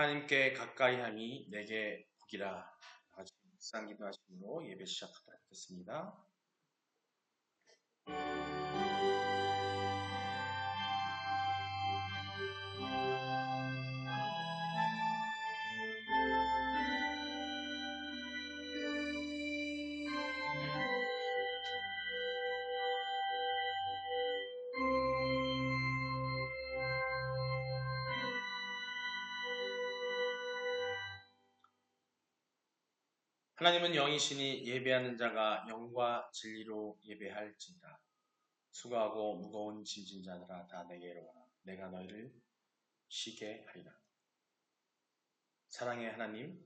하나님께 가까이 함이 내게 복이라. 같이 묵상 기도하심으로 예배 시작하도록 하겠습니다. 하나님은 영이시니 예배하는 자가 영과 진리로 예배할지니라. 수고하고 무거운 짐진 자들아 다 내게로 와라. 내가 너희를 쉬게 하리라. 사랑의 하나님,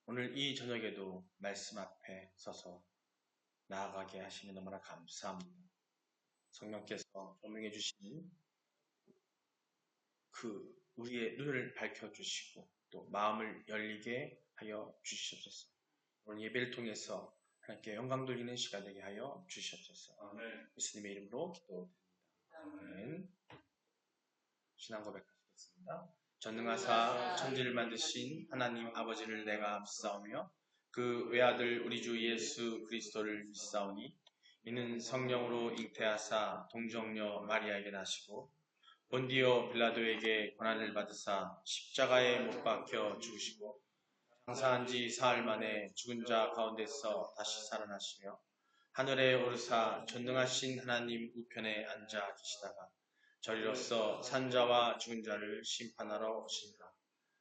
오늘 이 저녁에도 말씀 앞에 서서 나아가게 하시니 너무나 감사합니다. 성령께서 조명해 주시는 우리의 눈을 밝혀주시고 또 마음을 열리게 하여 주시옵소서. 오늘 예배를 통해서 하나님께 영광 돌리는 시간 되게 하여 주시옵소서. 예수님의 이름으로 기도드립니다. 아멘. 신앙 고백하시겠습니다. 전능하사 천지를 만드신 하나님 아버지를 내가 믿사오며 그 외아들 우리 주 예수 그리스도를 믿사오니 이는 성령으로 잉태하사 동정녀 마리아에게 나시고 본디오 빌라도에게 고난을 받으사 십자가에 못 박혀 죽으시고 장사한 지 사흘 만에 죽은 자 가운데서 다시 살아나시며 하늘에 오르사 전능하신 하나님 우편에 앉아 계시다가 저리로서 산자와 죽은 자를 심판하러 오시니라.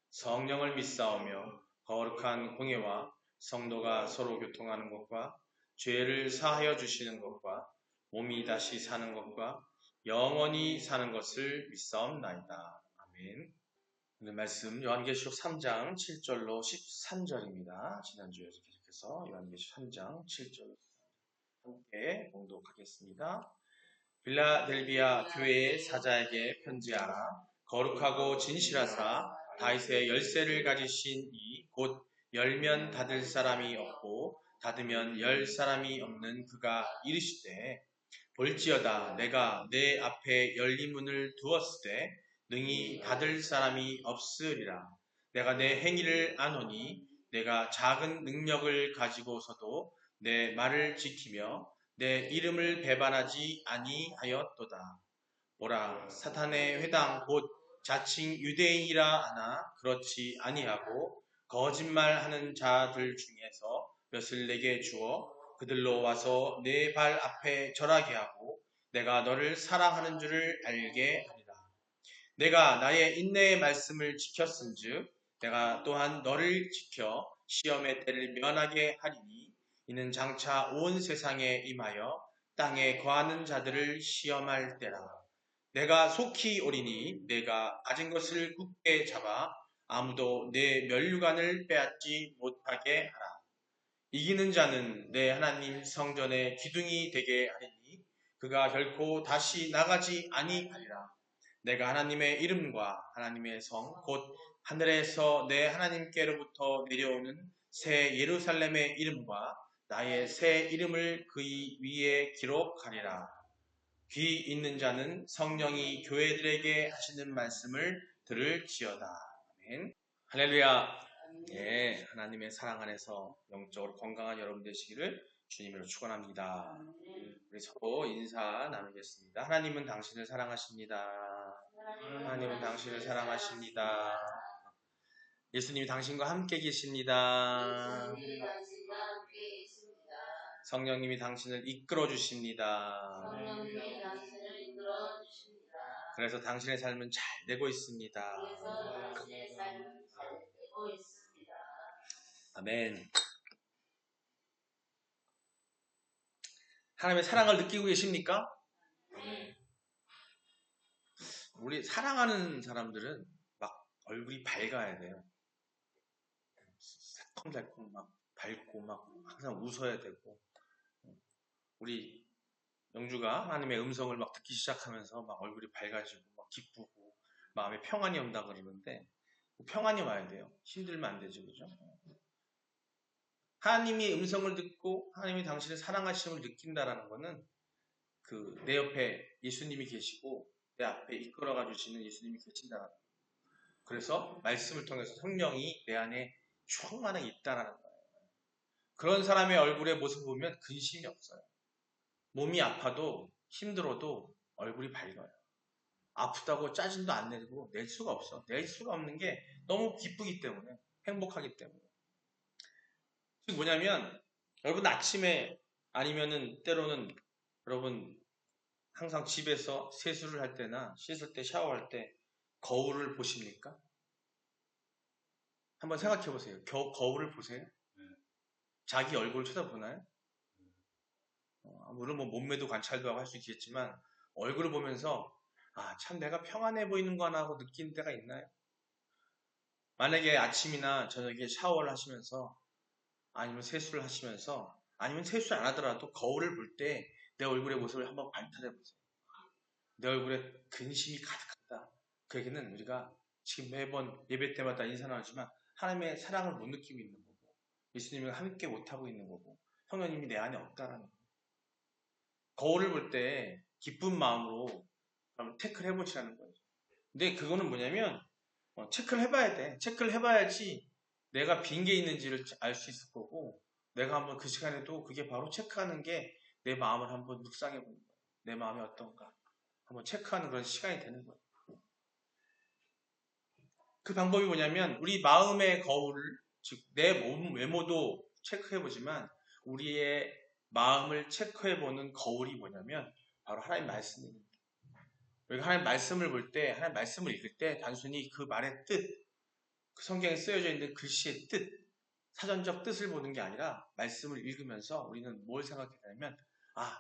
성령을 믿사오며 거룩한 공예와 성도가 서로 교통하는 것과 죄를 사하여 주시는 것과 몸이 다시 사는 것과 영원히 사는 것을 믿사옵나이다. 아멘. 오늘 말씀 요한계시록 3장 7절로 13절입니다. 지난주에서 계속해서 요한계시록 3장 7절 함께 봉독하겠습니다. 빌라델비아 교회의 사자에게 편지하라. 거룩하고 진실하사 다윗의 열쇠를 가지신 이 곧 열면 닫을 사람이 없고 닫으면 열 사람이 없는 그가 이르시되 볼지어다 내가 내 앞에 열린 문을 두었을 때 능히 닫을 사람이 없으리라. 내가 내 행위를 아노니 내가 작은 능력을 가지고서도 내 말을 지키며 내 이름을 배반하지 아니하였도다. 보라, 사탄의 회당 곧 자칭 유대인이라 하나 그렇지 아니하고 거짓말하는 자들 중에서 몇을 내게 주어 그들로 와서 내 발 앞에 절하게 하고 내가 너를 사랑하는 줄을 알게 하리라. 내가 나의 인내의 말씀을 지켰은즉 내가 또한 너를 지켜 시험의 때를 면하게 하리니 이는 장차 온 세상에 임하여 땅에 거하는 자들을 시험할 때라. 내가 속히 오리니 내가 가진 것을 굳게 잡아 아무도 내 면류관을 빼앗지 못하게 하라. 이기는 자는 내 하나님 성전의 기둥이 되게 하리니 그가 결코 다시 나가지 아니하리라. 내가 하나님의 이름과 하나님의 성 곧 하늘에서 내 하나님께로부터 내려오는 새 예루살렘의 이름과 나의 새 이름을 그의 위에 기록하리라. 귀 있는 자는 성령이 교회들에게 하시는 말씀을 들을지어다. 아멘. 할렐루야. 예, 하나님의 사랑 안에서 영적으로 건강한 여러분 되시기를 주님으로 축원합니다. 우리 서로 인사 나누겠습니다. 하나님은 당신을 사랑하십니다. 하나님은 당신을 사랑하십니다. 예수님이 당신과 함께 계십니다. 성령님이 당신을 이끌어 주십니다. 그래서 당신의 삶은 잘 되고 있습니다. 아멘. 하나님의 사랑을 느끼고 계십니까? 우리 사랑하는 사람들은 막 얼굴이 밝아야 돼요. 새콤달콤 막 밝고 막 항상 웃어야 되고. 우리 영주가 하나님의 음성을 막 듣기 시작하면서 막 얼굴이 밝아지고 막 기쁘고 마음에 평안이 온다 그러는데 평안이 와야 돼요. 힘들면 안 되죠, 그죠? 하나님이 음성을 듣고 하나님이 당신의 사랑하심을 느낀다라는 거는 내 옆에 예수님이 계시고 내 앞에 이끌어가 주시는 예수님이 계신다라는 거예요. 그래서 말씀을 통해서 성령이 내 안에 충만하게 있다라는 거예요. 그런 사람의 얼굴의 모습을 보면 근심이 없어요. 몸이 아파도 힘들어도 얼굴이 밝아요. 아프다고 짜증도 안 내고 낼 수가 없어. 낼 수가 없는 게 너무 기쁘기 때문에, 행복하기 때문에. 즉 뭐냐면 여러분 아침에 아니면은 때로는 여러분 항상 집에서 세수를 할 때나 씻을 때 샤워할 때 거울을 보십니까? 한번 생각해 보세요. 거울을 보세요. 자기 얼굴을 쳐다보나요? 물론 뭐 몸매도 관찰도 하고 할 수 있겠지만 얼굴을 보면서 아, 참 내가 평안해 보이는구나 하고 느끼는 때가 있나요? 만약에 아침이나 저녁에 샤워를 하시면서 아니면 세수를 하시면서 아니면 세수를 안 하더라도 거울을 볼 때 내 얼굴의 모습을 한번 관찰해 보세요. 내 얼굴에 근심이 가득하다. 그 얘기는 우리가 지금 매번 예배 때마다 인사 나누지만 하나님의 사랑을 못 느끼고 있는 거고 예수님과 함께 못하고 있는 거고 성령님이 내 안에 없다라는 거예요. 거울을 볼 때 기쁜 마음으로 체크를 해보시라는 거예요. 근데 그거는 뭐냐면 체크를 해봐야 돼. 체크를 해봐야지 내가 빈 게 있는지를 알 수 있을 거고 내가 한번 그 시간에도 그게 바로 체크하는 게 내 마음을 한번 묵상해 보는 거예요. 내 마음이 어떤가 한번 체크하는 그런 시간이 되는 거예요. 그 방법이 뭐냐면 우리 마음의 거울을 즉 내 몸 외모도 체크해 보지만 우리의 마음을 체크해 보는 거울이 뭐냐면 바로 하나님 말씀입니다. 우리가 하나님 말씀을 볼 때 하나님 말씀을 읽을 때 단순히 그 말의 뜻, 그 성경에 쓰여져 있는 글씨의 뜻, 사전적 뜻을 보는 게 아니라 말씀을 읽으면서 우리는 뭘 생각하냐면 아,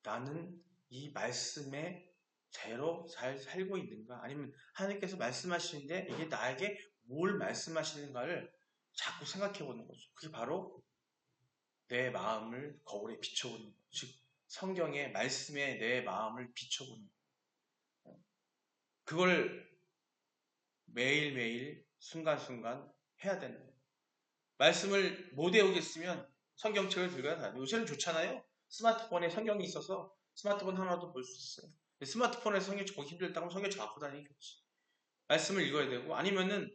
나는 이 말씀에 대로 잘 살고 있는가? 아니면 하나님께서 말씀하시는데 이게 나에게 뭘 말씀하시는가를 자꾸 생각해 보는 거죠. 그게 바로 내 마음을 거울에 비춰보는 거죠. 즉 성경의 말씀에 내 마음을 비춰보는 거예요. 그걸 매일매일 순간순간 해야 되는 거예요. 말씀을 못 외우겠으면 성경책을 들고 다녀요. 요새는 좋잖아요. 스마트폰에 성경이 있어서 스마트폰 하나도 볼 수 있어요. 스마트폰에서 성경책 보기 힘들다고 성경책 갖고 다니기 좋지. 말씀을 읽어야 되고 아니면은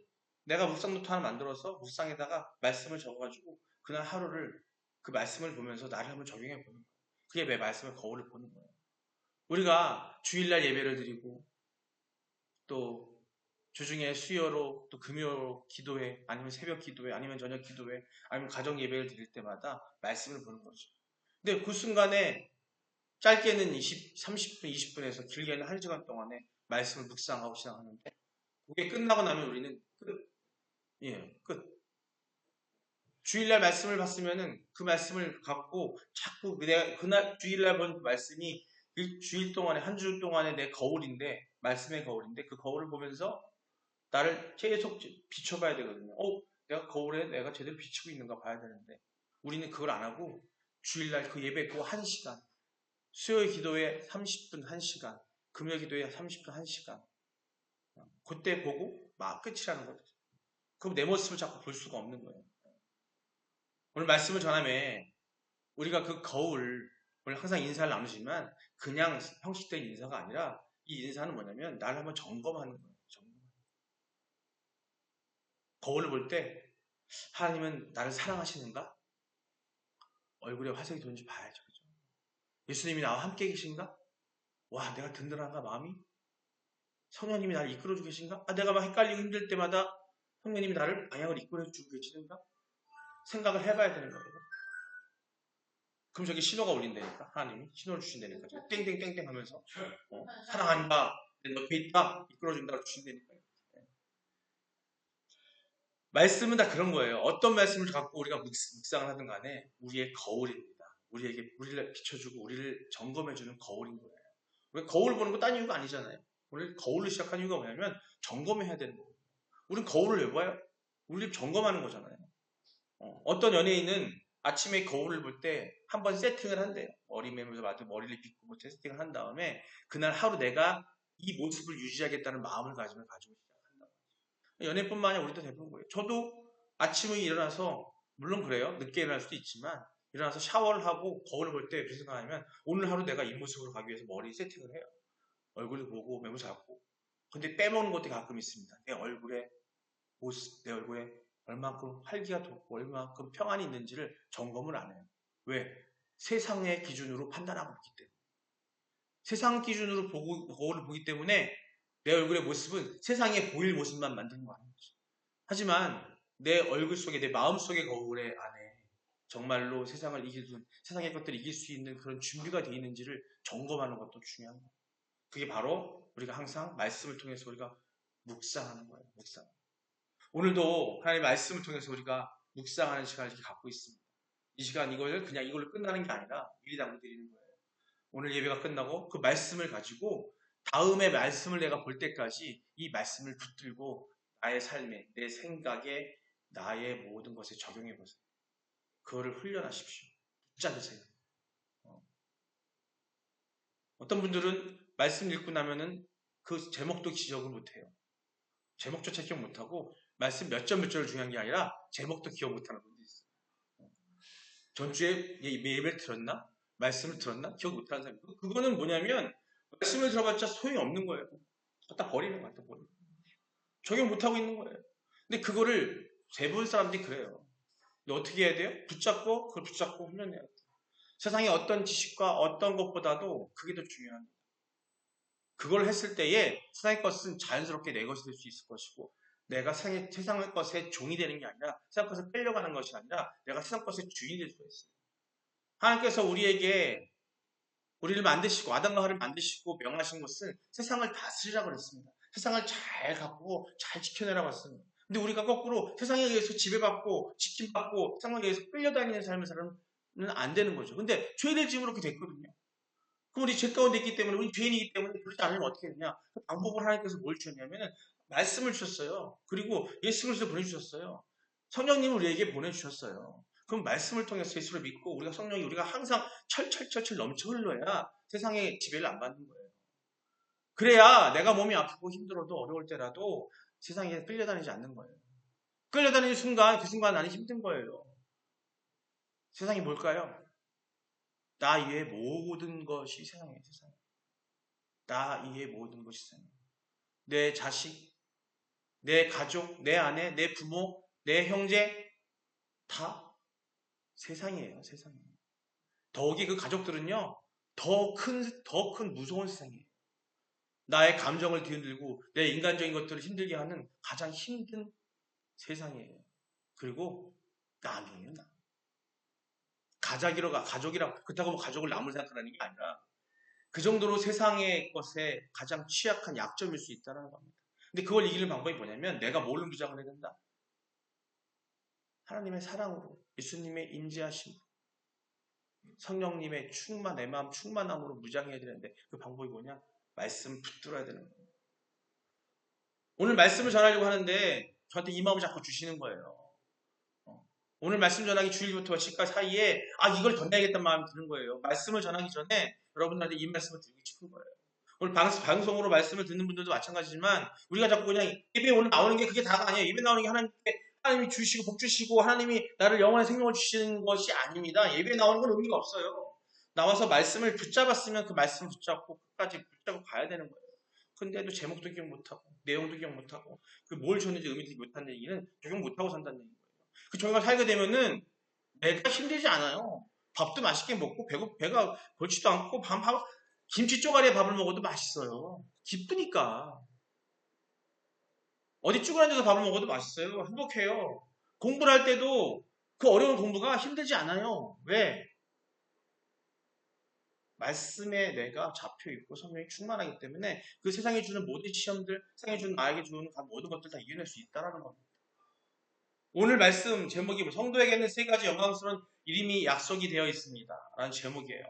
내가 묵상 노트 하나 만들어서 묵상에다가 말씀을 적어가지고 그날 하루를 그 말씀을 보면서 나를 한번 적용해 보는 거예요. 그게 내 말씀의 거울을 보는 거예요. 우리가 주일날 예배를 드리고 또 주중에 수요로 또 금요 기도회 아니면 새벽 기도회 아니면 저녁 기도회 아니면 가정 예배를 드릴 때마다 말씀을 보는 거죠. 근데 그 순간에 짧게는 30분, 20분에서 길게는 1시간 동안에 말씀을 묵상하고 시작하는데 그게 끝나고 나면 우리는 끝. 예, 끝. 주일날 말씀을 봤으면은 그 말씀을 갖고 자꾸 내가 그날 주일날 본 그 말씀이 일주일 동안에 한 주 동안에 내 거울인데 말씀의 거울인데 그 거울을 보면서 나를 계속 비춰봐야 되거든요. 내가 거울에 내가 제대로 비추고 있는가 봐야 되는데 우리는 그걸 안 하고 주일날 그 예배 꼭 1시간 수요일 기도에 30분 1시간 금요일 기도에 30분 1시간 그때 보고 막 끝이라는 거죠. 그럼 내 모습을 자꾸 볼 수가 없는 거예요. 오늘 말씀을 전함에 우리가 그 거울을 항상 인사를 나누지만 그냥 형식된 인사가 아니라 이 인사는 뭐냐면 나를 한번 점검하는 거예요. 거울을 볼 때 하나님은 나를 사랑하시는가? 얼굴에 화색이 도는지 봐야죠. 그죠? 예수님이 나와 함께 계신가? 와, 내가 든든한가 마음이? 성령님이 나를 이끌어주고 계신가? 내가 막 헷갈리고 힘들 때마다 성령님이 나를 방향을 이끌어주고 계시는가? 생각을 해봐야 되는 거예요. 그럼 저기 신호가 울린다니까 하나님이 신호를 주신다니까 땡땡땡땡 하면서 사랑한다 내 옆에 있다 이끌어준다고 주신다니까요. 말씀은 다 그런 거예요. 어떤 말씀을 갖고 우리가 묵상을 하든 간에 우리의 거울입니다. 우리를 비춰주고 우리를 점검해주는 거울인 거예요. 우리 거울 보는 거 딴 이유가 아니잖아요. 오늘 거울로 시작한 이유가 뭐냐면 점검해야 되는 거예요. 우린 거울을 왜 봐요? 우리를 점검하는 거잖아요. 어떤 연예인은 아침에 거울을 볼 때 한번 세팅을 한대요. 머리 매면서 머리를 빗고 뭐 세팅을 한 다음에 그날 하루 내가 이 모습을 유지하겠다는 마음을 가지고 시작한다. 연예인뿐만 아니라 우리도 대부분 거예요. 저도 아침에 일어나서 물론 그래요. 늦게 일어날 수도 있지만 일어나서 샤워를 하고 거울을 볼 때 무슨 생각하냐면 오늘 하루 내가 이 모습으로 가기 위해서 머리 세팅을 해요. 얼굴을 보고 매우 잡고 근데 빼먹는 것도 가끔 있습니다. 내 얼굴에 모습, 내 얼굴에 얼만큼 활기가 돋고 얼만큼 평안이 있는지를 점검을 안 해요. 왜? 세상의 기준으로 판단하고 있기 때문에. 세상 기준으로 거울을 보기 때문에 내 얼굴의 모습은 세상에 보일 모습만 만드는 거 아니에요. 하지만 내 얼굴 속에, 내 마음 속의 거울에 안에 정말로 세상을 이길 수, 세상의 것들을 이길 수 있는 그런 준비가 되어 있는지를 점검하는 것도 중요한 거예요. 그게 바로 우리가 항상 말씀을 통해서 우리가 묵상하는 거예요. 묵상. 오늘도 하나님의 말씀을 통해서 우리가 묵상하는 시간을 이렇게 갖고 있습니다. 이 시간 그냥 이걸로 끝나는 게 아니라 미리 당부 드리는 거예요. 오늘 예배가 끝나고 그 말씀을 가지고 다음에 말씀을 내가 볼 때까지 이 말씀을 붙들고 나의 삶에, 내 생각에, 나의 모든 것에 적용해 보세요. 그거를 훈련하십시오. 붙잡으세요. 어떤 분들은 말씀 읽고 나면은 그 제목도 기억을 못해요. 제목조차 기억 못하고 말씀 몇 절 몇 절을 중요한 게 아니라 제목도 기억 못하는 분들이 있어요. 전주에 예배를 들었나? 말씀을 들었나? 기억 못하는 사람. 그거는 뭐냐면 말씀을 들어봤자 소용이 없는 거예요. 갖다 버리는 거예요. 갖다 버리는 거예요. 적용 못하고 있는 거예요. 근데 그거를 대부분 사람들이 그래요. 근데 어떻게 해야 돼요? 그걸 붙잡고 훈련해야 돼요. 세상의 어떤 지식과 어떤 것보다도 그게 더 중요합니다. 그걸 했을 때에 세상의 것은 자연스럽게 내 것이 될 수 있을 것이고 내가 세상의 것의 종이 되는 게 아니라 세상 것을 끌려가는 것이 아니라 내가 세상 것의 주인이 될 수가 있어요. 하나님께서 우리를 만드시고 아담과 하와를 만드시고 명하신 것은 세상을 다스리라고 그랬습니다. 세상을 잘 가꾸고 잘 지켜내라고 했습니다. 근데 우리가 거꾸로 세상에 의해서 지배받고 지킴받고 세상에 의해서 끌려다니는 삶을 살아는 안 되는 거죠. 근데 죄를 지으면 그렇게 됐거든요. 그럼 우리 죄 가운데 있기 때문에 우리 죄인이기 때문에 그렇지 않으면 어떻게 되냐? 그 방법을 하나님께서 뭘 주셨냐면은 말씀을 주셨어요. 그리고 예수 그리스도 보내주셨어요. 성령님을 우리에게 보내주셨어요. 그럼 말씀을 통해서 예수를 믿고 우리가 항상 철철철철 넘쳐 흘러야 세상의 지배를 안 받는 거예요. 그래야 내가 몸이 아프고 힘들어도 어려울 때라도 세상에 끌려다니지 않는 거예요. 끌려다니는 순간 그 순간 나는 힘든 거예요. 세상이 뭘까요? 나 이외의 모든 것이 세상이에요. 세상. 나 이외의 모든 것이 세상이에요. 내 자식, 내 가족, 내 아내, 내 부모, 내 형제 다 세상이에요. 세상이에요. 더욱이 그 가족들은요. 더 큰 무서운 세상이에요. 나의 감정을 뒤흔들고 내 인간적인 것들을 힘들게 하는 가장 힘든 세상이에요. 그리고 남이에요. 남. 가족이랑 그렇다고 가족을 남을 생각하는 게 아니라 그 정도로 세상의 것에 가장 취약한 약점일 수 있다는 겁니다. 근데 그걸 이기는 방법이 뭐냐면 내가 뭘로 무장을 해야 된다? 하나님의 사랑으로, 예수님의 임재하심, 성령님의 내 마음 충만함으로 무장해야 되는데 그 방법이 뭐냐? 말씀 붙들어야 되는 거예요. 오늘 말씀을 전하려고 하는데 저한테 이 마음을 자꾸 주시는 거예요. 오늘 말씀 전하기 주일부터 시까지 사이에 이걸 전해야겠다는 마음이 드는 거예요. 말씀을 전하기 전에 여러분들한테 이 말씀을 드리고 싶은 거예요. 오늘 방송으로 말씀을 듣는 분들도 마찬가지지만 우리가 자꾸 그냥 예배 오늘 나오는 게 그게 다가 아니에요. 예배 나오는 게 하나님이 주시고 복 주시고 하나님이 나를 영원한 생명을 주시는 것이 아닙니다. 예배 나오는 건 의미가 없어요. 나와서 말씀을 붙잡았으면 그 말씀을 붙잡고 끝까지 붙잡고 가야 되는 거예요. 근데도 제목도 기억 못하고 내용도 기억 못하고 그 뭘 줬는지 의미도 못하는 얘기는 적용 못하고 산다는 얘기예요. 그 적용을 살게 되면은 내가 힘들지 않아요. 밥도 맛있게 먹고 배가 골지도 않고 김치 쪼가리에 밥을 먹어도 맛있어요. 기쁘니까. 어디 쭈그러앉아서 밥을 먹어도 맛있어요. 행복해요. 공부를 할 때도 그 어려운 공부가 힘들지 않아요. 왜? 말씀에 내가 잡혀있고 성령이 충만하기 때문에 그 세상에 주는 모든 시험들, 세상에 주는 나에게 주는 모든 것들 다 이겨낼 수 있다는 겁니다. 오늘 말씀 제목이 성도에게는 세 가지 영광스러운 이름이 약속이 되어 있습니다. 라는 제목이에요.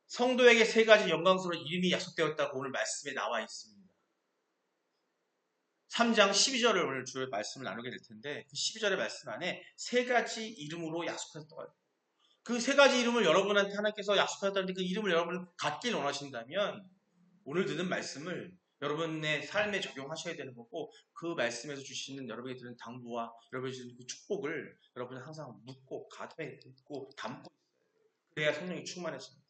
성도에게 세 가지 영광스러운 이름이 약속되었다고 오늘 말씀에 나와 있습니다. 3장 12절을 오늘 주의 말씀을 나누게 될 텐데 그 12절의 말씀 안에 세 가지 이름으로 약속하셨다고 해요. 그 세 가지 이름을 여러분한테 하나님께서 약속하셨다는데 그 이름을 여러분 갖길 원하신다면 오늘 듣는 말씀을 여러분의 삶에 적용하셔야 되는 거고 그 말씀에서 주시는 여러분이 드는 당부와 여러분이 주는 그 축복을 여러분은 항상 묻고 가슴에 듣고 담고 있어요. 그래야 성령이 충만해집니다.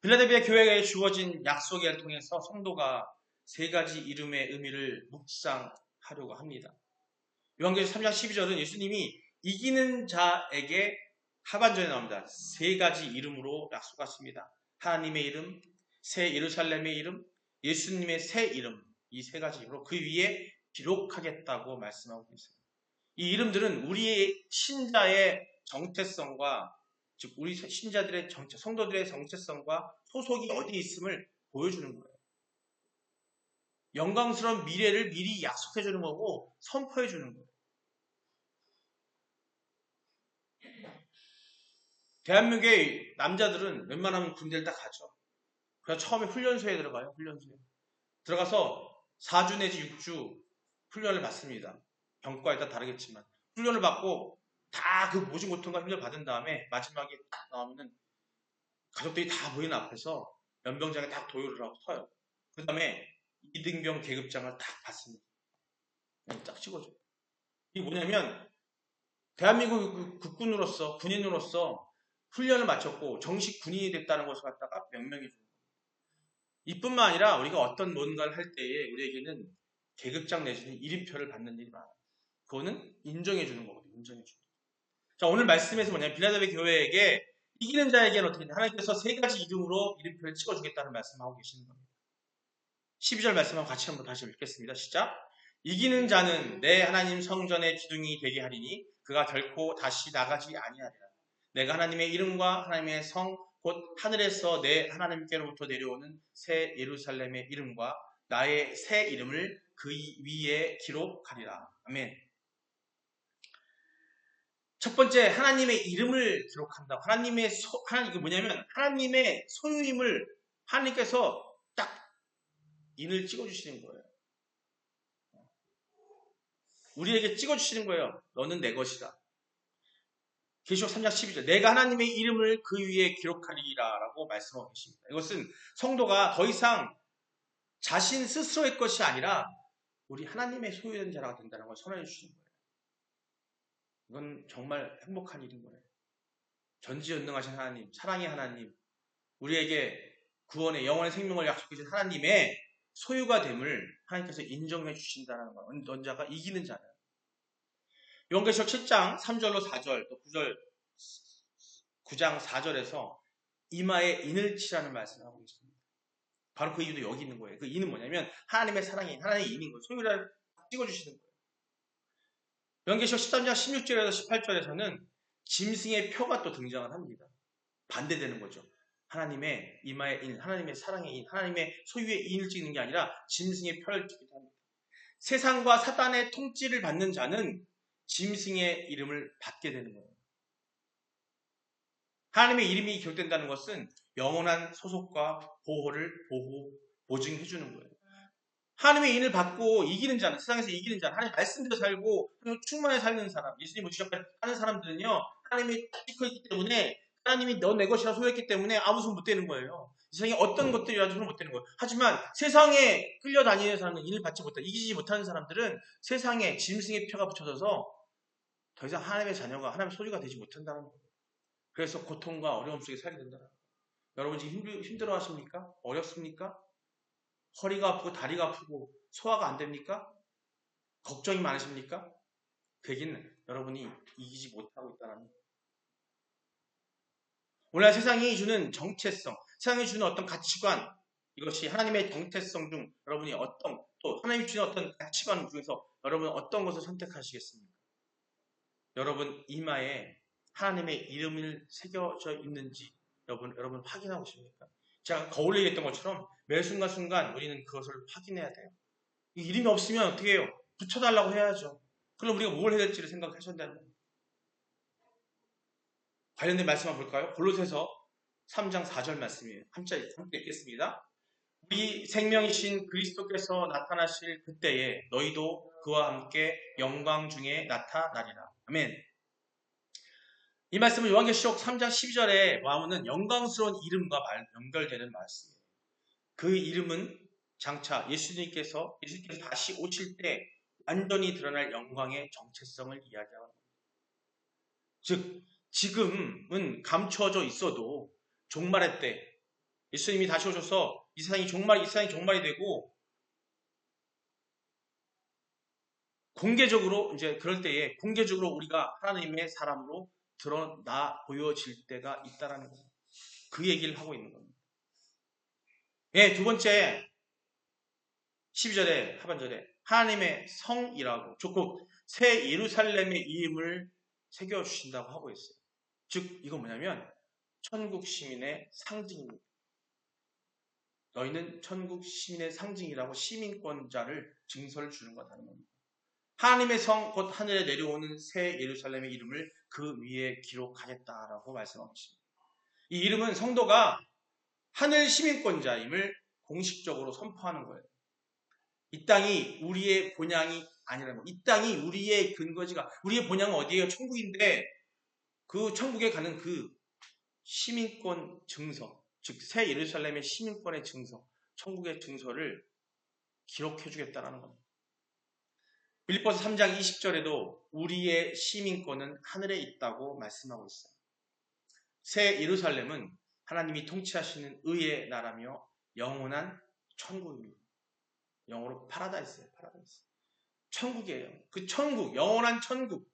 빌라델비아 교회에 주어진 약속을 통해서 성도가 세 가지 이름의 의미를 묵상하려고 합니다. 요한계시록 3장 12절은 예수님이 이기는 자에게 하반절에 나옵니다. 세 가지 이름으로 약속하십니다. 하나님의 이름, 새 예루살렘의 이름, 예수님의 새 이름, 이 세 가지 이름으로 그 위에 기록하겠다고 말씀하고 있습니다. 이 이름들은 우리의 신자의 정체성과, 즉 우리 신자들의 성도들의 정체성과 소속이 어디에 있음을 보여주는 거예요. 영광스러운 미래를 미리 약속해 주는 거고 선포해 주는 거예요. 대한민국의 남자들은 웬만하면 군대를 다 가죠. 그래서 처음에 훈련소에 들어가요. 훈련소에 들어가서 4주 내지 6주 훈련을 받습니다. 병과에 따라 다르겠지만 훈련을 받고 다 그 모진 고통과 힘을 받은 다음에 마지막에 딱 나오면은 가족들이 다 보이는 앞에서 연병장에 딱 도요를 하고 서요. 그 다음에 이등병 계급장을 딱 받습니다. 딱 찍어줘요. 이게 뭐냐면 대한민국 국군으로서 군인으로서 훈련을 마쳤고 정식 군인이 됐다는 것을 갖다가 명명해 줍니다. 이뿐만 아니라 우리가 어떤 뭔가를 할 때에 우리에게는 계급장 내지는 이름표를 받는 일이 많아요. 그거는 인정해 주는 거거든요. 인정해 주는. 자, 오늘 말씀에서 뭐냐면 빌라델비아 교회에게 이기는 자에게는 어떻게 하나님께서 세 가지 이름으로 이름표를 찍어주겠다는 말씀을 하고 계시는 겁니다. 12절 말씀을 같이 한번 다시 읽겠습니다. 시작. 이기는 자는 내 하나님 성전의 기둥이 되게 하리니 그가 결코 다시 나가지 아니하리라. 내가 하나님의 이름과 하나님의 성 곧 하늘에서 내 하나님께로부터 내려오는 새 예루살렘의 이름과 나의 새 이름을 그 위에 기록하리라. 아멘. 첫 번째, 하나님의 이름을 기록한다. 이게 뭐냐면 하나님의 소유임을 하나님께서 딱 인을 찍어주시는 거예요. 우리에게 찍어주시는 거예요. 너는 내 것이다. 계시록 3장 12절. 내가 하나님의 이름을 그 위에 기록하리라 라고 말씀하고 계십니다. 이것은 성도가 더 이상 자신 스스로의 것이 아니라 우리 하나님의 소유된 자가 된다는 걸 선언해 주시는 거예요. 이건 정말 행복한 일인 거예요. 전지전능하신 하나님, 사랑의 하나님, 우리에게 구원의 영원의 생명을 약속해 주신 하나님의 소유가 됨을 하나님께서 인정해 주신다는 거예요. 어떤 자가 이기는 자는. 요한계시록 7장 3절로 4절, 또 9장 4절에서 이마에 인을 치라는 말씀을 하고 있습니다. 바로 그 이유도 여기 있는 거예요. 그 인은 뭐냐면 하나님의 사랑인, 하나님의 인인 거예요. 소유를 찍어주시는 거예요. 요한계시록 13장 16절에서 18절에서는 짐승의 표가 또 등장을 합니다. 반대되는 거죠. 하나님의 이마의 인, 하나님의 사랑의 인, 하나님의 소유의 인을 찍는 게 아니라 짐승의 표를 찍기도 합니다. 세상과 사단의 통치를 받는 자는 짐승의 이름을 받게 되는 거예요. 하나님의 이름이 기록된다는 것은 영원한 소속과 보호를 보증해 주는 거예요. 하나님의 인을 받고 이기는 자는, 세상에서 이기는 자는, 하나님의 말씀대로 살고 충만히 살는 사람, 예수님을 주셨다는 하는 사람들은요, 하나님이 지켜 있기 때문에, 하나님이 너 내 것이라 소유했기 때문에 아무 손 못 대는 거예요. 세상에 어떤 것들이라도 손을 못 대는 거예요. 하지만 세상에 끌려다니는 사람은 인을 받지 못하고 이기지 못하는 사람들은 세상에 짐승의 표가 붙여져서 더 이상 하나님의 자녀가, 하나님의 소유가 되지 못한다는 거예요. 그래서 고통과 어려움 속에 살게 된다는 거예요. 여러분 지금 힘들어 하십니까? 어렵습니까? 허리가 아프고 다리가 아프고 소화가 안 됩니까? 걱정이 많으십니까? 그 얘기는 여러분이 이기지 못하고 있다는 거예요. 오늘 세상이 주는 정체성, 세상이 주는 어떤 가치관, 이것이 하나님의 정체성 중 여러분이 또 하나님이 주는 어떤 가치관 중에서 여러분은 어떤 것을 선택하시겠습니까? 여러분 이마에 하나님의 이름을 새겨져 있는지 여러분 확인하고 싶습니까? 제가 거울 얘기했던 것처럼 매 순간순간 우리는 그것을 확인해야 돼요. 이름이 없으면 어떻게 해요? 붙여달라고 해야죠. 그럼 우리가 뭘 해야 될지를 생각하셔야 돼요. 관련된 말씀 한번 볼까요? 골로새서 3장 4절 말씀이에요. 함께 읽겠습니다. 우리 생명이신 그리스도께서 나타나실 그때에 너희도 그와 함께 영광 중에 나타나리라. 아멘. 이 말씀은 요한계시록 3장 12절에 와우는 영광스러운 이름과 연결되는 말씀이에요. 그 이름은 장차 예수님께서 다시 오실 때 완전히 드러날 영광의 정체성을 이야기하는 겁니다. 즉 지금은 감추어져 있어도 종말의 때 예수님이 다시 오셔서 이 세상이 종말이 되고 공개적으로 이제 그럴 때에 공개적으로 우리가 하나님의 사람으로 드러나 보여질 때가 있다라는 거예요. 그 얘기를 하고 있는 겁니다. 예, 두 번째 12절에 하반절에 하나님의 성이라고 좋고 새 예루살렘의 이름을 새겨주신다고 하고 있어요. 즉 이건 뭐냐면 천국 시민의 상징입니다. 너희는 천국 시민의 상징이라고 시민권자를 증서를 주는 거다는 겁니다. 하나님의 성 곧 하늘에 내려오는 새 예루살렘의 이름을 그 위에 기록하겠다라고 말씀하고 있습니다. 이 이름은 성도가 하늘 시민권자임을 공식적으로 선포하는 거예요. 이 땅이 우리의 본향이 아니라는 거예요. 이 땅이 우리의 근거지가 우리의 본향은 어디예요? 천국인데 그 천국에 가는 그 시민권 증서, 즉 새 예루살렘의 시민권의 증서, 천국의 증서를 기록해 주겠다라는 겁니다. 빌립보서 3장 20절에도 우리의 시민권은 하늘에 있다고 말씀하고 있어요. 새 예루살렘은 하나님이 통치하시는 의의 나라며 영원한 천국입니다. 영어로 파라다이스예요. 파라다이스. 천국이에요. 그 천국, 영원한 천국.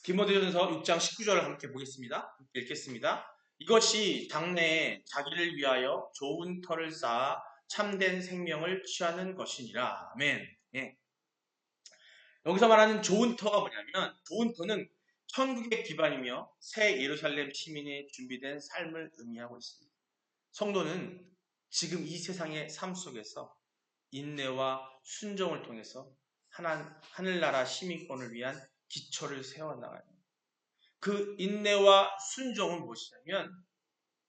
디모데전서 6장 19절을 함께 보겠습니다. 읽겠습니다. 이것이 당내에 자기를 위하여 좋은 터를 쌓아 참된 생명을 취하는 것이니라. 아멘. 예. 여기서 말하는 좋은 터가 뭐냐면 좋은 터는 천국의 기반이며 새 예루살렘 시민의 준비된 삶을 의미하고 있습니다. 성도는 지금 이 세상의 삶 속에서 인내와 순종을 통해서 하늘나라 시민권을 위한 기초를 세워나가요. 그 인내와 순종은 무엇이냐면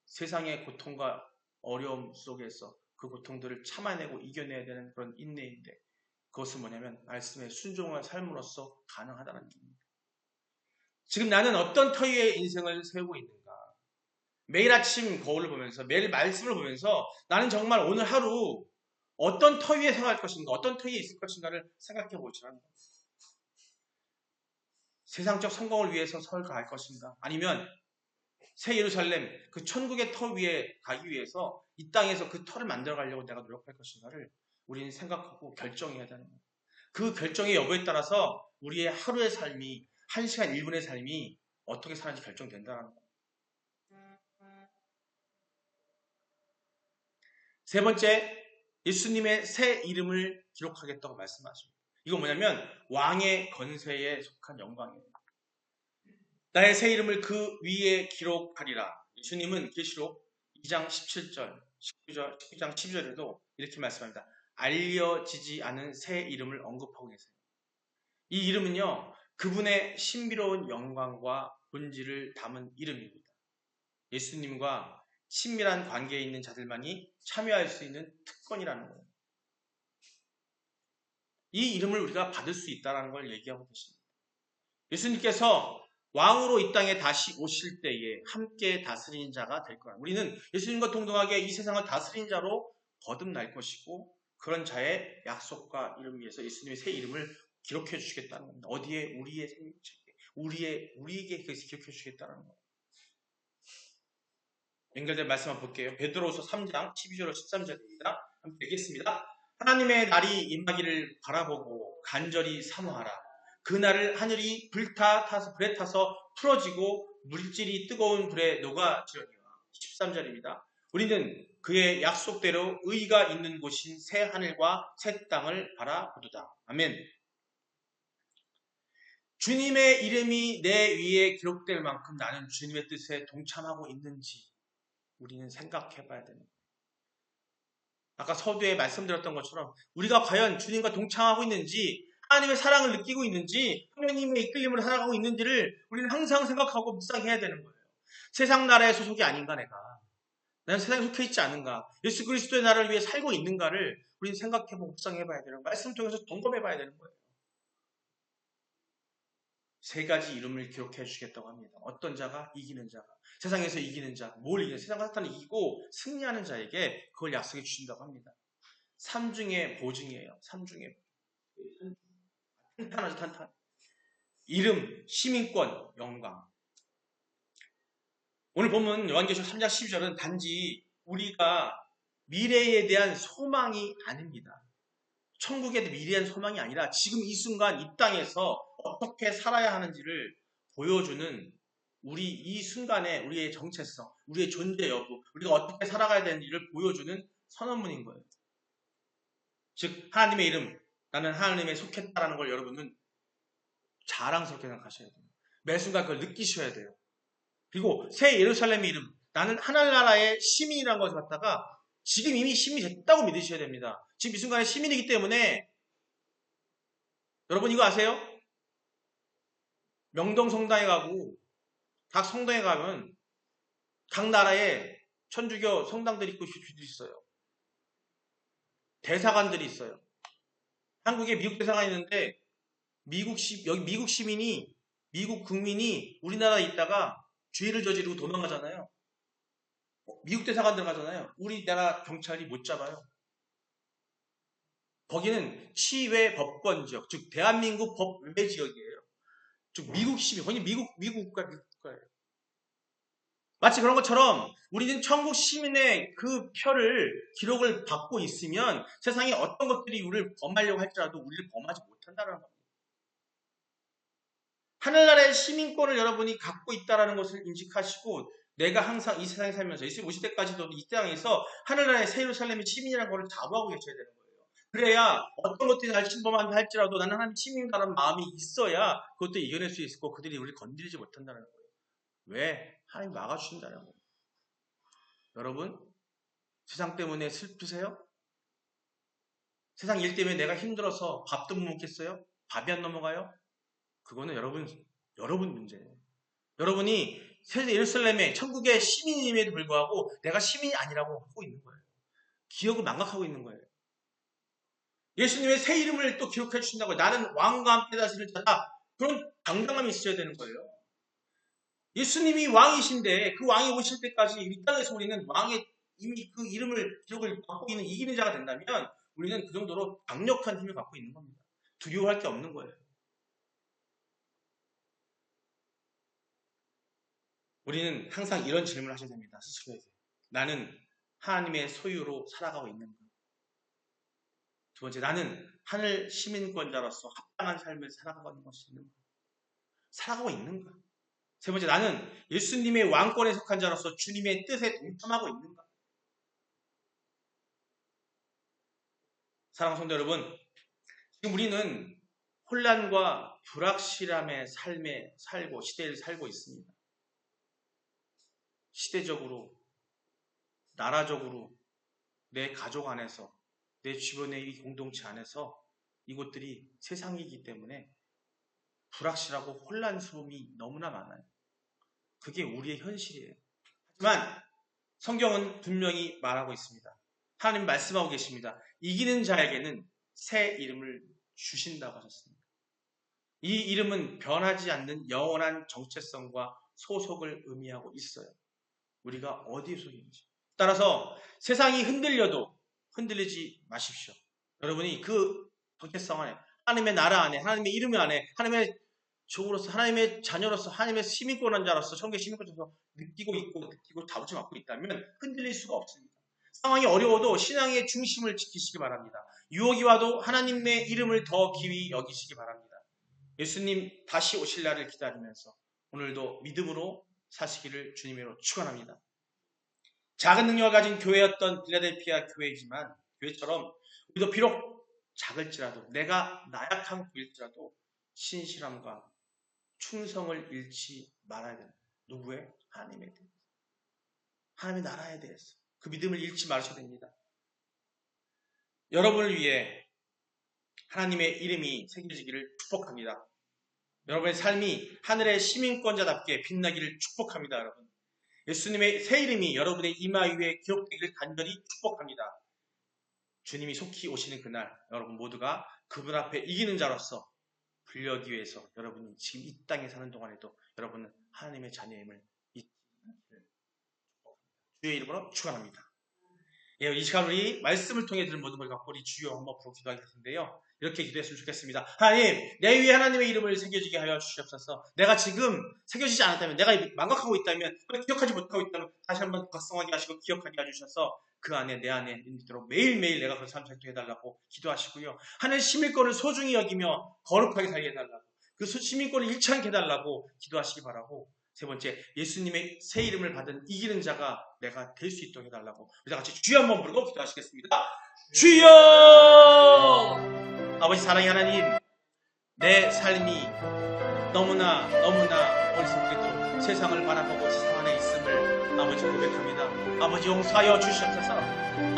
세상의 고통과 어려움 속에서 그 고통들을 참아내고 이겨내야 되는 그런 인내인데 그것은 뭐냐면 말씀에 순종한 삶으로서 가능하다는 겁니다. 지금 나는 어떤 터 위에 인생을 세우고 있는가? 매일 아침 거울을 보면서 매일 말씀을 보면서 나는 정말 오늘 하루 어떤 터 위에 생활할 것인가, 어떤 터 위에 있을 것인가를 생각해 보시라는 겁니다. 세상적 성공을 위해서 서울 갈 것인가? 아니면 새 예루살렘, 그 천국의 터 위에 가기 위해서 이 땅에서 그 터를 만들어 가려고 내가 노력할 것인가를 우리는 생각하고 결정해야 되는 거예요. 그 결정의 여부에 따라서 우리의 하루의 삶이 1시간 1분의 삶이 어떻게 사는지 결정된다는 거예요. 세 번째, 예수님의 새 이름을 기록하겠다고 말씀하십니다. 이건 뭐냐면 왕의 건세에 속한 영광이에요. 나의 새 이름을 그 위에 기록하리라. 예수님은 계시록 2장 17절, 19장 12절에도 이렇게 말씀합니다. 알려지지 않은 새 이름을 언급하고 계세요. 이 이름은요, 그분의 신비로운 영광과 본질을 담은 이름입니다. 예수님과 친밀한 관계에 있는 자들만이 참여할 수 있는 특권이라는 거예요. 이 이름을 우리가 받을 수 있다는 걸 얘기하고 계십니다. 예수님께서 왕으로 이 땅에 다시 오실 때에 함께 다스리는 자가 될 거라. 우리는 예수님과 동등하게 이 세상을 다스리는 자로 거듭날 것이고 그런 자의 약속과 이름 위해서 예수님의 새 이름을 기록해 주시겠다는 겁니다. 어디에? 우리의 생명책에 우리에게 기록해 주시겠다는 겁니다. 연결된 말씀 한번 볼게요. 베드로후서 3장 12절 13절입니다. 함께 읽겠습니다. 하나님의 날이 임하기를 바라보고 간절히 사모하라. 그 날을 하늘이 불에 타서 풀어지고 물질이 뜨거운 불에 녹아지려니와. 13절입니다. 우리는 그의 약속대로 의가 있는 곳인 새 하늘과 새 땅을 바라보도다. 아멘. 주님의 이름이 내 위에 기록될 만큼 나는 주님의 뜻에 동참하고 있는지 우리는 생각해 봐야 됩니다. 아까 서두에 말씀드렸던 것처럼 우리가 과연 주님과 동참하고 있는지 하나님의 사랑을 느끼고 있는지 하나님의 이끌림을 살아가고 있는지를 우리는 항상 생각하고 묵상해야 되는 거예요. 세상 나라의 소속이 아닌가 내가. 나는 세상에 속해 있지 않은가. 예수 그리스도의 나라를 위해 살고 있는가를 우리는 생각해보고 묵상해 봐야 되는 거예요. 말씀 통해서 점검해 봐야 되는 거예요. 세 가지 이름을 기록해 주시겠다고 합니다. 어떤 자가? 이기는 자가. 세상에서 이기는 자. 뭘 이기는? 세상과 사탄을 이기고 승리하는 자에게 그걸 약속해 주신다고 합니다. 삼중의 보증이에요. 삼중의 보증. 탄탄하죠, 탄탄. 이름, 시민권, 영광. 오늘 본문 요한계시록 3장 12절은 단지 우리가 미래에 대한 소망이 아닙니다. 천국에 대한 미래한 소망이 아니라 지금 이 순간 이 땅에서 어떻게 살아야 하는지를 보여주는 우리 이 순간에 우리의 정체성, 우리의 존재 여부, 우리가 어떻게 살아가야 되는지를 보여주는 선언문인 거예요. 즉 하나님의 이름, 나는 하나님에 속했다라는 걸 여러분은 자랑스럽게 생각하셔야 돼요. 매 순간 그걸 느끼셔야 돼요. 그리고 새 예루살렘의 이름, 나는 하늘나라의 시민이라는 것을 갖다가 지금 이미 시민이 됐다고 믿으셔야 됩니다. 지금 이 순간에 시민이기 때문에 여러분 이거 아세요? 명동 성당에 가고 각 성당에 가면 각 나라에 천주교 성당들이 있고 교주들이 있어요. 대사관들이 있어요. 한국에 미국 대사관이 있는데 여기 미국 시민이 미국 국민이 우리나라에 있다가 죄를 저지르고 도망가잖아요. 미국 대사관 들어가잖아요. 우리나라 경찰이 못 잡아요. 거기는 치외 법권 지역, 즉 대한민국 법 외 지역이에요. 즉 미국 시민, 거기 미국 국가예요. 마치 그런 것처럼 우리는 천국 시민의 그 표를 기록을 받고 있으면 세상에 어떤 것들이 우리를 범하려고 할지라도 우리를 범하지 못한다는 겁니다. 하늘나라의 시민권을 여러분이 갖고 있다는 것을 인식하시고 내가 항상 이 세상에 살면서 50대까지도 이 땅에서 하늘나라의 새 예루살렘의 시민이라는 것을 자부하고 계셔야 되는 거예요. 그래야 어떤 것들이 날 침범한다 할지라도 나는 하나님 시민이라는 마음이 있어야 그것도 이겨낼 수 있고 그들이 우리를 건드리지 못한다는 거예요. 왜? 하나님 막아주신다는 거예요. 여러분 세상 때문에 슬프세요? 세상 일 때문에 내가 힘들어서 밥도 못 먹겠어요? 밥이 안 넘어가요? 그거는 여러분 문제예요. 여러분이 새 예루살렘의 천국의 시민임에도 불구하고 내가 시민이 아니라고 하고 있는 거예요. 기억을 망각하고 있는 거예요. 예수님의 새 이름을 또 기록해 주신다고요. 나는 왕과 함께 다스릴 자다. 그런 당당함이 있어야 되는 거예요. 예수님이 왕이신데 그 왕이 오실 때까지 이 땅에서 우리는 왕의 이미 그 이름을 기록을 갖고 있는 이기는 자가 된다면 우리는 그 정도로 강력한 힘을 갖고 있는 겁니다. 두려워할 게 없는 거예요. 우리는 항상 이런 질문을 하셔야 됩니다. 스스로에게. 나는 하나님의 소유로 살아가고 있는가? 두 번째, 나는 하늘 시민권자로서 합당한 삶을 살아가고 있는가? 살아가고 있는가? 세 번째, 나는 예수님의 왕권에 속한 자로서 주님의 뜻에 동참하고 있는가? 사랑하는 성도 여러분, 지금 우리는 혼란과 불확실함의 삶에 살고 시대를 살고 있습니다. 시대적으로, 나라적으로, 내 가족 안에서, 내 주변의 이 공동체 안에서 이것들이 세상이기 때문에 불확실하고 혼란스러움이 너무나 많아요. 그게 우리의 현실이에요. 하지만 성경은 분명히 말하고 있습니다. 하나님 말씀하고 계십니다. 이기는 자에게는 새 이름을 주신다고 하셨습니다. 이 이름은 변하지 않는 영원한 정체성과 소속을 의미하고 있어요. 우리가 어디에 속인지. 따라서 세상이 흔들려도 흔들리지 마십시오. 여러분이 그 정체성 안에, 하나님의 나라 안에, 하나님의 이름 안에, 하나님의 종으로서, 하나님의 자녀로서, 하나님의 시민권한 자로서, 천국의 시민권자로서 느끼고 다루지 않고 있다면 흔들릴 수가 없습니다. 상황이 어려워도 신앙의 중심을 지키시기 바랍니다. 유혹이 와도 하나님의 이름을 더 귀히 여기시기 바랍니다. 예수님 다시 오실 날을 기다리면서 오늘도 믿음으로 사시기를 주님으로 축원합니다. 작은 능력을 가진 교회였던 빌라델피아 교회이지만 교회처럼 우리도 비록 작을지라도 내가 나약한 교회일지라도 신실함과 충성을 잃지 말아야 됩니다. 누구의? 하나님에 대해서. 하나님의 나라에 대해서. 그 믿음을 잃지 말으셔야 됩니다. 여러분을 위해 하나님의 이름이 새겨지기를 축복합니다. 여러분의 삶이 하늘의 시민권자답게 빛나기를 축복합니다. 여러분. 예수님의 새 이름이 여러분의 이마 위에 기록되기를 간절히 축복합니다. 주님이 속히 오시는 그날 여러분 모두가 그분 앞에 이기는 자로서 불려기 위해서 여러분이 지금 이 땅에 사는 동안에도 여러분은 하나님의 자녀임을 잊지 않기를 축복합니다. 주의 이름으로 축원합니다. 예, 이 시간 우리 말씀을 통해 들은 모든 걸 갖고 우리 주여 한번 부르고 기도하겠는데요. 이렇게 기도했으면 좋겠습니다. 하나님, 내 위에 하나님의 이름을 새겨지게 하여 주시옵소서. 내가 지금 새겨지지 않았다면, 내가 망각하고 있다면, 기억하지 못하고 있다면 다시 한번 각성하게 하시고 기억하게 해주셔서 그 안에 내 안에 있도록 매일매일 내가 그 삶 살게 해달라고 기도하시고요. 하나님 시민권을 소중히 여기며 거룩하게 살게 해달라고, 그 시민권을 잃지 해달라고 기도하시기 바라고, 세 번째, 예수님의 새 이름을 받은 이기는 자가 내가 될 수 있도록 해달라고 우리 다 같이 주여 한번 부르고 기도하시겠습니다. 주여! 아버지 사랑의 하나님, 내 삶이 너무나 어리석게도 세상을 바라보고 세상 안에 있음을 아버지 고백합니다. 아버지 용서하여 주시옵소서.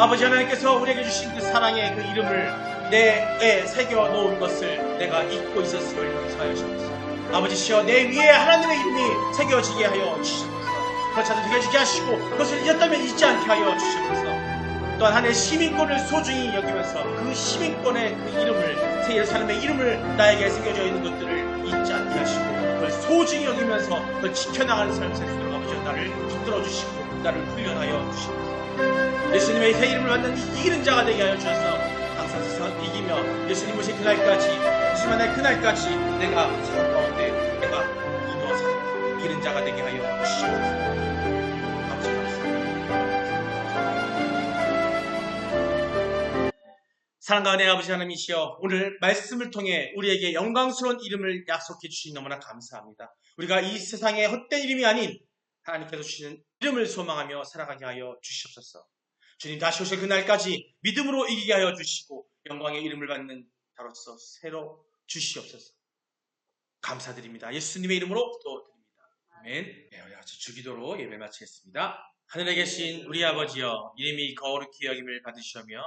아버지 하나님께서 우리에게 주신 그 사랑의 그 이름을 내에 새겨 놓은 것을 내가 잊고 있었음을 용서하여 주옵소서. 아버지시여, 내 위에 하나님의 이름이 새겨지게 하여 주시옵소서. 그렇지 새겨지게 하시고 그것을 잊었다면 잊지 않게 하여 주시옵소서. 또한 하나님의 시민권을 소중히 여기면서 그 시민권의 그 이름을, 새 예루살렘의 이름을 나에게 새겨져 있는 것들을 잊지 않게 하시고 그걸 소중히 여기면서 그걸 지켜나가는 삶을 살 수 있도록 아버지 나를 붙들어 주시고 나를 훈련하여 주시옵소서. 예수님의 새 이름을 받는 이기는 자가 되게 하여 주셔서 항상 세상을 이기며 예수님 오신 그날까지, 예수님 만날 그날까지 내가 사랑 가운데 내가 이기는 자가 되게 하여 주시옵소서. 사랑과 은혜의 아버지 하나님이시여, 오늘 말씀을 통해 우리에게 영광스러운 이름을 약속해 주시니 너무나 감사합니다. 우리가 이 세상의 헛된 이름이 아닌 하나님께서 주시는 이름을 소망하며 살아가게 하여 주시옵소서. 주님 다시 오실 그날까지 믿음으로 이기게 하여 주시고 영광의 이름을 받는 자로서 새로 주시옵소서. 감사드립니다. 예수님의 이름으로 기도드립니다. 아멘. 네, 우리 같이 주기도로 예배 마치겠습니다. 하늘에 계신 우리 아버지여, 이름이 거룩히 여김을 받으시며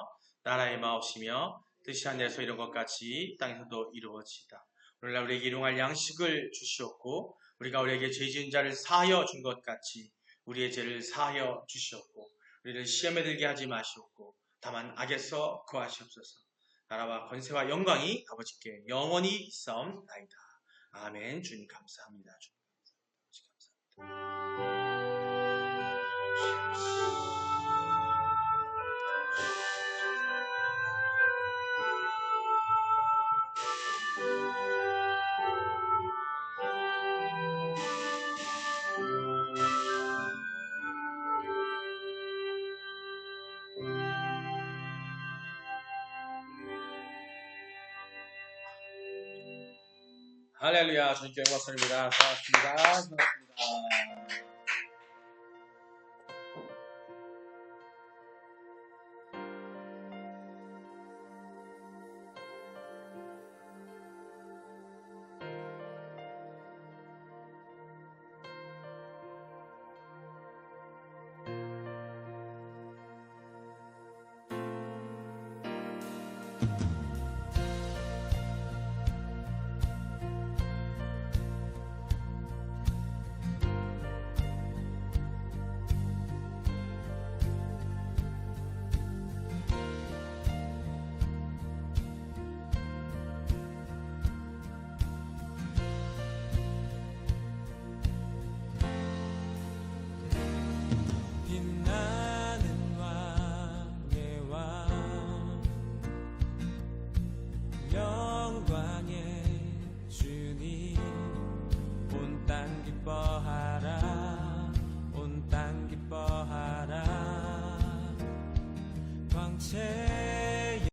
나라의 마옵시며 뜻이 하늘에서 이룬 것 같이 땅에서도 이루어지이다. 오늘날 우리에게 일용할 양식을 주시옵고 우리가 우리에게 죄 지은 자를 사하여 준 것 같이 우리의 죄를 사하여 주시옵고 우리를 시험에 들게 하지 마시옵고 다만 악에서 구하시옵소서. 나라와 권세와 영광이 아버지께 영원히 있사옵나이다. 아멘. 주님 감사합니다. 주님 감사합니다. 할렐루야. 주님께 영광스럽습니다. 고맙습니다. 고맙습니다.